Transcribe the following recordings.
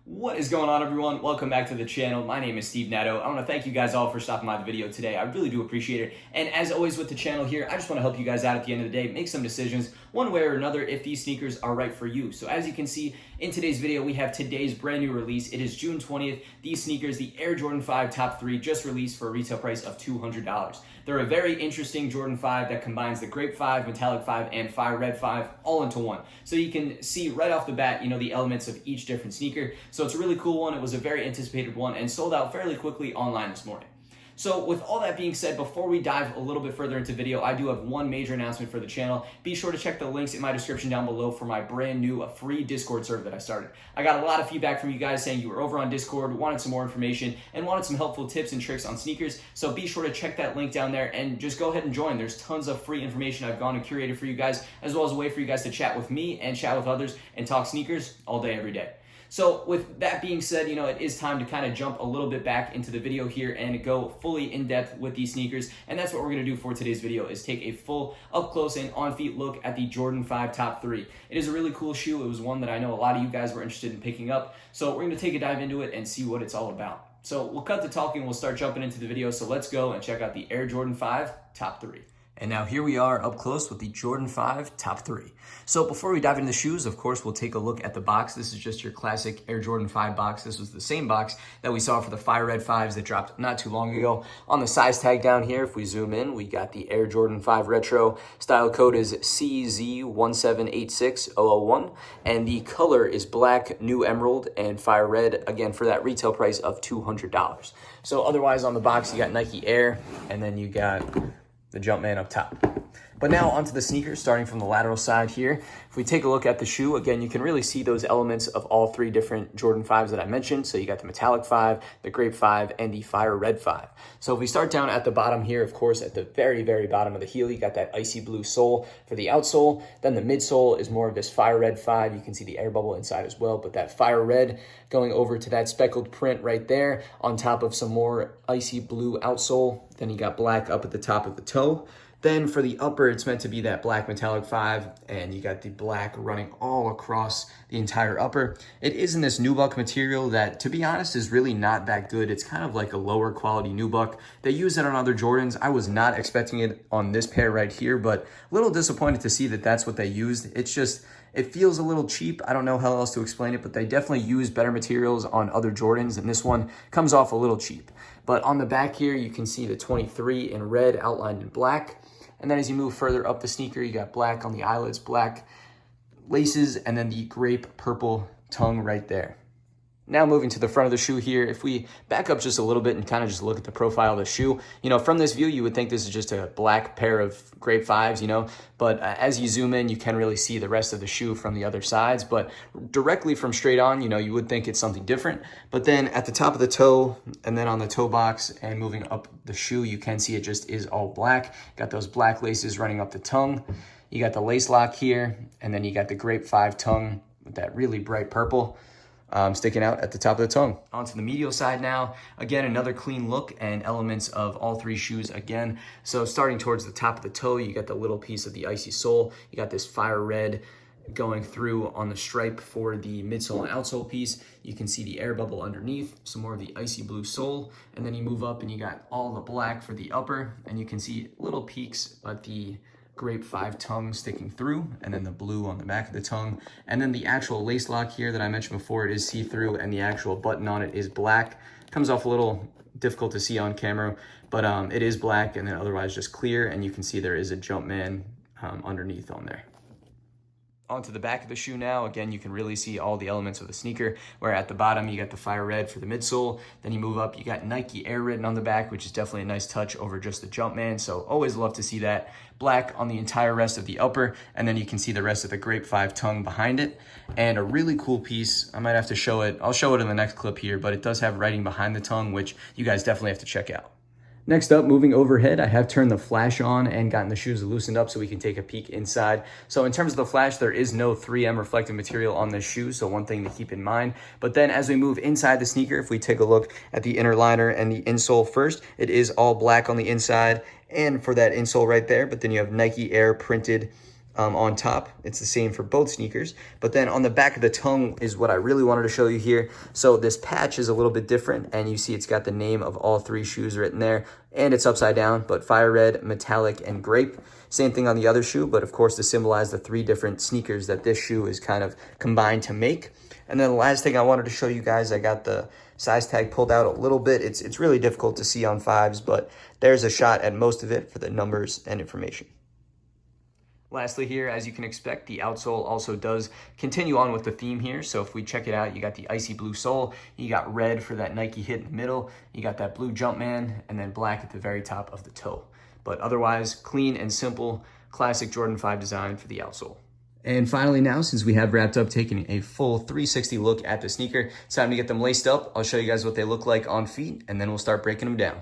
What is going on, everyone? Welcome back to the channel. My name is Steve Netto. I want to thank you guys all for stopping by the video today. I really do appreciate it. And as always with the channel here, I just want to help you guys out at the end of the day, make some decisions one way or another if these sneakers are right for you. So as you can see in today's video, we have today's brand new release. It is June 20th. These sneakers, the Air Jordan 5 Top 3, just released for a retail price of $200. They're a very interesting Jordan 5 that combines the Grape 5, Metallic 5, and Fire Red 5 all into one. So you can see right off the bat, the elements of each different sneaker. So it's a really cool one. It was a very anticipated one and sold out fairly quickly online this morning. So with all that being said, before we dive a little bit further into video, I do have one major announcement for the channel. Be sure to check the links in my description down below for my brand new free Discord server that I started. I got a lot of feedback from you guys saying you were over on Discord, wanted some more information, and wanted some helpful tips and tricks on sneakers. So be sure to check that link down there and just go ahead and join. There's tons of free information I've gone and curated for you guys, as well as a way for you guys to chat with me and chat with others and talk sneakers all day, every day. So with that being said, it is time to kind of jump a little bit back into the video here and go fully in depth with these sneakers. And that's what we're going to do for today's video, is take a full up close and on feet look at the Jordan 5 Top 3. It is a really cool shoe. It was one that I know a lot of you guys were interested in picking up. So we're going to take a dive into it and see what it's all about. So we'll cut the talking, we'll start jumping into the video. So let's go and check out the Air Jordan 5 Top 3. And now here we are up close with the Jordan 5 Top 3. So before we dive into the shoes, of course, we'll take a look at the box. This is just your classic Air Jordan 5 box. This was the same box that we saw for the Fire Red 5s that dropped not too long ago. On the size tag down here, if we zoom in, we got the Air Jordan 5 Retro. Style code is CZ1786001. And the color is black, new emerald, and fire red, again, for that retail price of $200. So otherwise on the box, you got Nike Air, and then you got the Jumpman up top. But now onto the sneakers, starting from the lateral side here. If we take a look at the shoe, again, you can really see those elements of all three different Jordan 5s that I mentioned. So you got the Metallic 5, the Grape 5, and the Fire Red 5. So if we start down at the bottom here, of course, at the very, very bottom of the heel, you got that icy blue sole for the outsole. Then the midsole is more of this Fire Red 5. You can see the air bubble inside as well, but that Fire Red going over to that speckled print right there on top of some more icy blue outsole. Then you got black up at the top of the toe. Then for the upper, it's meant to be that black Metallic 5, and you got the black running all across the entire upper. It is in this nubuck material that, to be honest, is really not that good. It's kind of like a lower quality nubuck. They use it on other Jordans. I was not expecting it on this pair right here, but a little disappointed to see that that's what they used. It's just, it feels a little cheap. I don't know how else to explain it, but they definitely use better materials on other Jordans, and this one comes off a little cheap. But on the back here, you can see the 23 in red outlined in black. And then as you move further up the sneaker, you got black on the eyelets, black laces, and then the grape purple tongue right there. Now moving to the front of the shoe here, if we back up just a little bit and kind of just look at the profile of the shoe, from this view, you would think this is just a black pair of Grape 5s, but as you zoom in, you can really see the rest of the shoe from the other sides, but directly from straight on, you would think it's something different. But then at the top of the toe and then on the toe box and moving up the shoe, you can see it just is all black. Got those black laces running up the tongue. You got the lace lock here, and then you got the Grape 5 tongue with that really bright purple sticking out at the top of the tongue. Onto the medial side now. Again, another clean look and elements of all three shoes again. So starting towards the top of the toe, you got the little piece of the icy sole. You got this fire red going through on the stripe for the midsole and outsole piece. You can see the air bubble underneath, some more of the icy blue sole, and then you move up and you got all the black for the upper, and you can see little peaks at the Grape 5 tongue sticking through, and then the blue on the back of the tongue. And then the actual lace lock here that I mentioned before, it is see-through, and the actual button on it is black. Comes off a little difficult to see on camera, but it is black, and then otherwise just clear, and you can see there is a Jumpman underneath on there. Onto the back of the shoe now. Again, you can really see all the elements of the sneaker, where at the bottom you got the fire red for the midsole. Then you move up, you got Nike Air written on the back, which is definitely a nice touch over just the Jumpman. So always love to see that. Black on the entire rest of the upper, and then you can see the rest of the Grape 5 tongue behind it. And a really cool piece, I might have to show it. I'll show it in the next clip here, but it does have writing behind the tongue, which you guys definitely have to check out. Next up, moving overhead, I have turned the flash on and gotten the shoes loosened up so we can take a peek inside. So in terms of the flash, there is no 3M reflective material on this shoe, so one thing to keep in mind. But then as we move inside the sneaker, if we take a look at the inner liner and the insole first, it is all black on the inside and for that insole right there, but then you have Nike Air printed on top. It's the same for both sneakers. But then on the back of the tongue is what I really wanted to show you here. So this patch is a little bit different, and you see it's got the name of all three shoes written there, and it's upside down, but fire red, metallic, and grape. Same thing on the other shoe, but of course to symbolize the three different sneakers that this shoe is kind of combined to make. And then the last thing I wanted to show you guys, I got the size tag pulled out a little bit. It's really difficult to see on 5s, but there's a shot at most of it for the numbers and information. Lastly here, as you can expect, the outsole also does continue on with the theme here. So if we check it out, you got the icy blue sole, you got red for that Nike hit in the middle, you got that blue Jumpman, and then black at the very top of the toe. But otherwise, clean and simple, classic Jordan 5 design for the outsole. And finally now, since we have wrapped up taking a full 360 look at the sneaker, it's time to get them laced up. I'll show you guys what they look like on feet, and then we'll start breaking them down.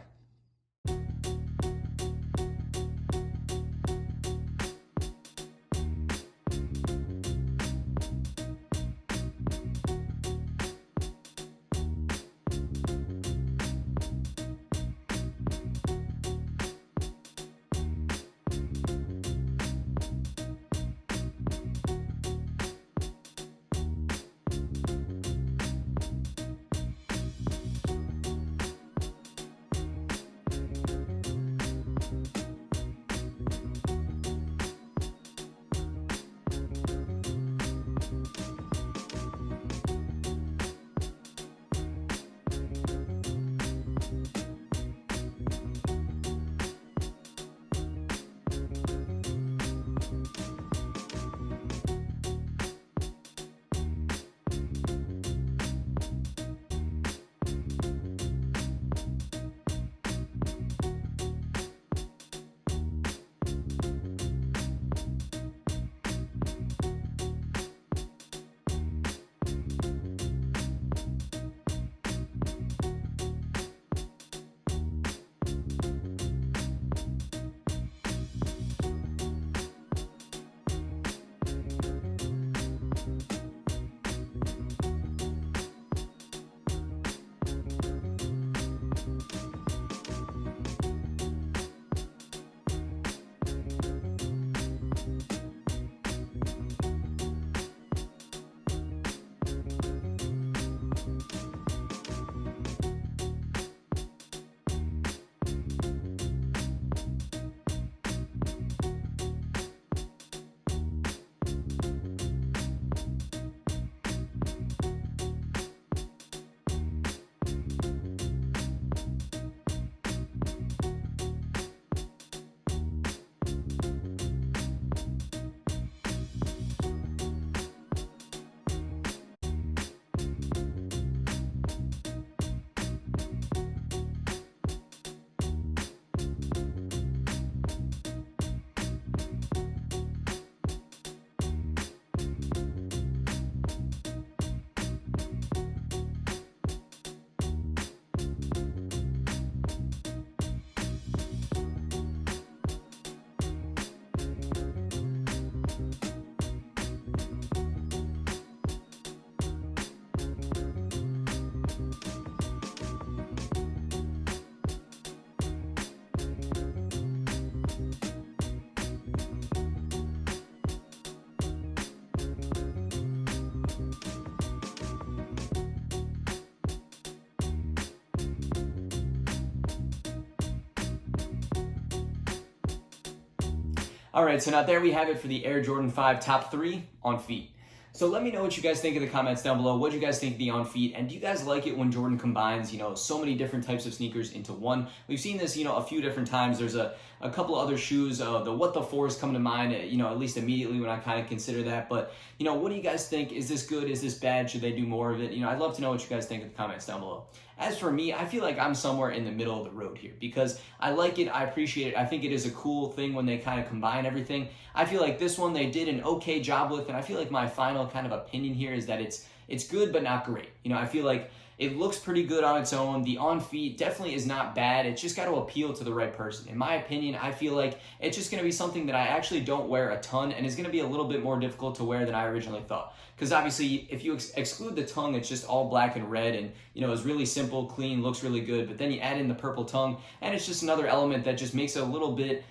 All right, so now there we have it for the Air Jordan 5 top 3 on feet. So let me know what you guys think in the comments down below. What do you guys think of the on feet? And do you guys like it when Jordan combines, so many different types of sneakers into one? We've seen this, a few different times. There's a couple of other shoes. The What the 4s come to mind, at least immediately when I kind of consider that. But, what do you guys think? Is this good? Is this bad? Should they do more of it? I'd love to know what you guys think in the comments down below. As for me, I feel like I'm somewhere in the middle of the road here because I like it, I appreciate it. I think it is a cool thing when they kind of combine everything. I feel like this one they did an okay job with, and I feel like my final kind of opinion here is that it's good but not great. I feel like it looks pretty good on its own. The on feet definitely is not bad. It's just got to appeal to the right person. In my opinion, I feel like it's just going to be something that I actually don't wear a ton and is going to be a little bit more difficult to wear than I originally thought. Because obviously, if you exclude the tongue, it's just all black and red and, it's really simple, clean, looks really good. But then you add in the purple tongue and it's just another element that just makes it a little bit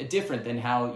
different than how,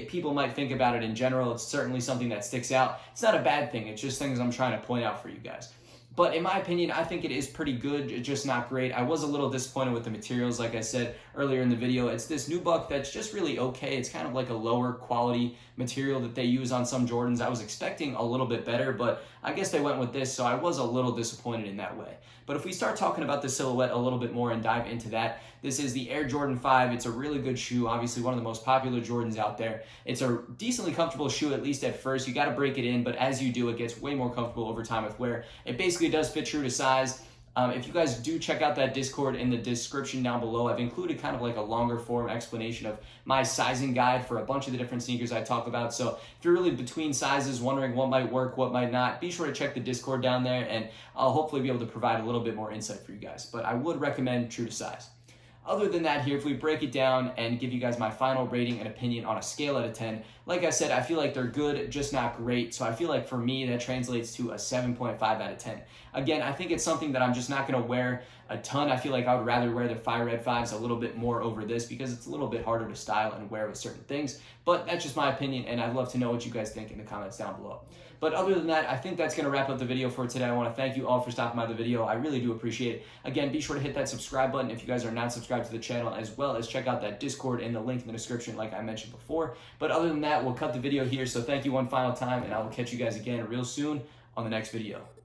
people might think about it in general. It's certainly something that sticks out. It's not a bad thing. It's just things I'm trying to point out for you guys. But in my opinion, I think it is pretty good, just not great. I was a little disappointed with the materials, like I said earlier in the video. It's this nubuck that's just really okay. It's kind of like a lower quality material that they use on some Jordans. I was expecting a little bit better, but I guess they went with this, so I was a little disappointed in that way. But if we start talking about the silhouette a little bit more and dive into that, this is the Air Jordan 5. It's a really good shoe, obviously one of the most popular Jordans out there. It's a decently comfortable shoe, at least at first. You got to break it in, but as you do, it gets way more comfortable over time with wear. It basically does fit true to size. If you guys do check out that Discord in the description down below, I've included kind of like a longer form explanation of my sizing guide for a bunch of the different sneakers I talk about. So if you're really between sizes, wondering what might work, what might not, be sure to check the Discord down there, and I'll hopefully be able to provide a little bit more insight for you guys. But I would recommend true to size. Other than that, here, if we break it down and give you guys my final rating and opinion on a scale out of 10, like I said, I feel like they're good, just not great. So I feel like for me, that translates to a 7.5 out of 10. Again, I think it's something that I'm just not going to wear a ton. I feel like I would rather wear the Fire Red 5s a little bit more over this because it's a little bit harder to style and wear with certain things. But that's just my opinion, and I'd love to know what you guys think in the comments down below. But other than that, I think that's going to wrap up the video for today. I want to thank you all for stopping by the video. I really do appreciate it. Again, be sure to hit that subscribe button if you guys are not subscribed to the channel, as well as check out that Discord in the link in the description like I mentioned before. But other than that, we'll cut the video here. So thank you one final time, and I will catch you guys again real soon on the next video.